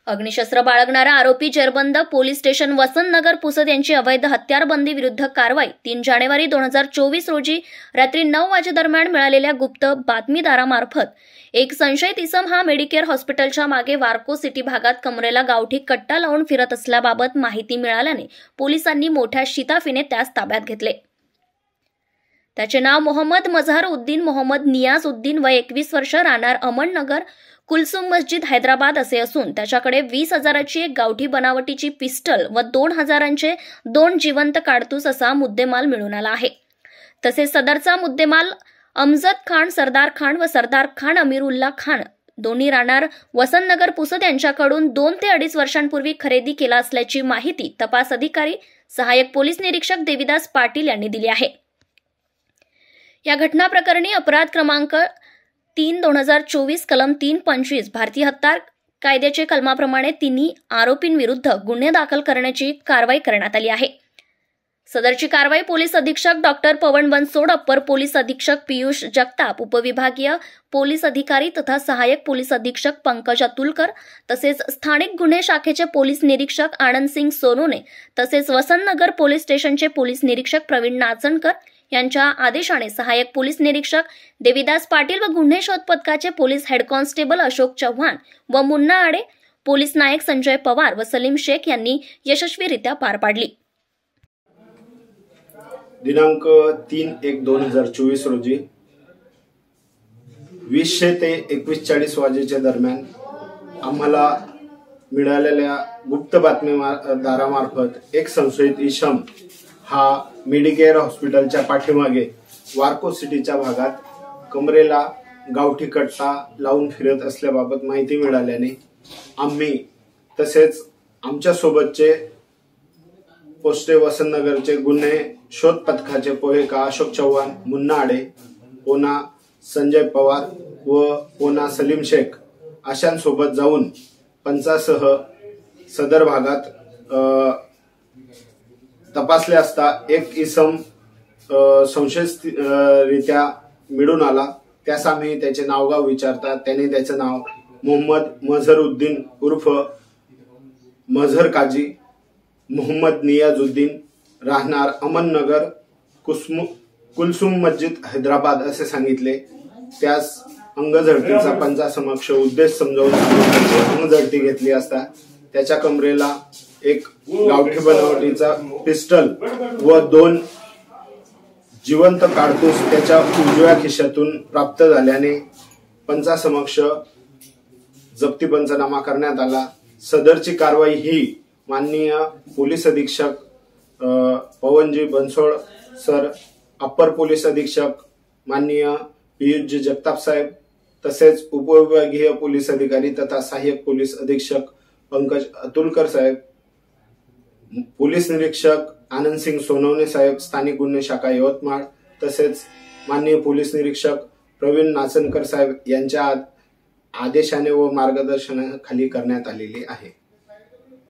अग्निशस्त्र बाळगणारा आरोपी जेरबंद police station Vasantnagar Pusad यांची अवैध हत्यारबंदी विरुद्ध कारवाई 3 जानेवारी 2024 रोजी रात्री 9 वाजेदरम्यान मिळालेल्या गुप्त बातमीदारामार्फत एक संशयित इसम हा मेडिकेअर हॉस्पिटलच्या मागे वार्को सिटी भागात कमरेला गावठी कट्टा लावून फिरत असल्याबाबत माहिती मिळाल्याने पोलिसांनी मोठ्या शिताफीने त्यास ताब्यात घेतले। त्याचे नाव मोहम्मद मजहर उद्दीन मोहम्मद नियाज उद्दीन वय 21 वर्ष राहणार अमननगर कुलसुम मस्जिद हैदराबाद असे असून त्याच्याकडे 20,000ची एक गावठी बनावटीची पिस्टल व 2,000चे 2 जिवंत काडतूस असा मुद्देमाल मिळून आला आहे। तसेच सदरचा मुद्देमाल अमजद खान सरदार खान व सरदार खान अमीरुल्ला खान दोन्ही राहणार वसंतनगर पुसद यांच्याकडून 2 ते 2.5 वर्षांपूर्वी खरेदी केला असल्याची माहिती तपास अधिकारी सहाय्यक पोलीस निरीक्षक देविदास पाटील यांनी दिली आहे। या घटना प्रकरणी अपराध क्रमांक 3/2024 कलम 325 भारतीय हत्यार कायद्याचे कलमाप्रमाणे तिन्ही आरोपींविरुद्ध गुन्हे दाखल करण्याची कारवाई करण्यात आली आहे। सदरची कारवाई पोलीस अधीक्षक डॉक्टर पवन बनसोड, अप्पर पोलीस अधीक्षक पीयूष जगताप, उपविभागीय पोलीस अधिकारी तथा सहाय्यक पोलीस अधीक्षक पंकज अतुलकर तसेच स्थानिक गुन्हे शाखेचे पोलीस निरीक्षक आनंद सिंग सोनोने तसेच वसंतनगर पोलीस स्टेशनचे पोलीस निरीक्षक प्रवीण नाचणकर यांच्या आदेशाने सहाय्यक पोलीस निरीक्षक देविदास पाटील व गुन्हे शोध पथकाचे police head constable Ashok Chavan व मुन्ना आडे, पोलीस नायक संजय पवार व सलीम शेख यांनी यशस्वीरित्या पार पाडली। दिनांक 3/1/2024 रोजी 20 ते 21:40 वाजेच्या दरम्यान आम्हाला मिळालेल्या गुप्त बातमीदारामार्फत एक संशयित इसम हा मेडिकेअर हॉस्पिटलच्या पाठीमागे वार्को सिटीच्या भागात कमरेला गावठी कट्टा लावून फिरत असल्याबाबत माहिती मिळाल्याने आम्ही तसेच आमच्या सोबतचे पोस्टे वसंतनगरचे गुन्हे शोध पथकाचे पोहेका अशोक चव्हाण, मुन्ना आडे, पोना संजय पवार व पोना सलीम शेख अशांसोबत जाऊन पंचासह सदर भागात तपासले असता एक इसम संशयितरित्या मिळून आला। त्यास आम्ही त्याचे नावगाव विचारता त्याने त्याचे नाव मोहम्मद मजहर उद्दीन उर्फ मजहर काजी मोहम्मद नियाजुद्दीन राहणार अमननगर कुलसुम मस्जिद हैदराबाद असे सांगितले। त्यास अंगझडतीचा पंचासमक्ष उद्देश समजावून अंगझडती घेतली असता त्याच्या कमरेला एक गावठी बनावटीचा पिस्टल व 2 जिवंत काडतूस त्याच्या उजव्या खिशातून प्राप्त झाल्याने पंचासमक्ष जप्ती पंचनामा करण्यात आला। सदरची कारवाई ही माननीय पोलीस अधीक्षक Pawan ji Bansod sir, upper police अधीक्षक माननीय पीयूष जगताप साहेब तसेच उपविभागीय पोलीस अधिकारी तथा सहाय्यक पोलीस अधीक्षक पंकज अतुलकर साहेब, पोलीस निरीक्षक आनंद सिंग सोनवणे साहेब, स्थानिक गुन्हे शाखा यवतमाळ तसेच माननीय पोलीस निरीक्षक प्रवीण नाचणकर साहेब यांच्या आदेशाने व मार्गदर्शनाखाली करण्यात आलेली आहे।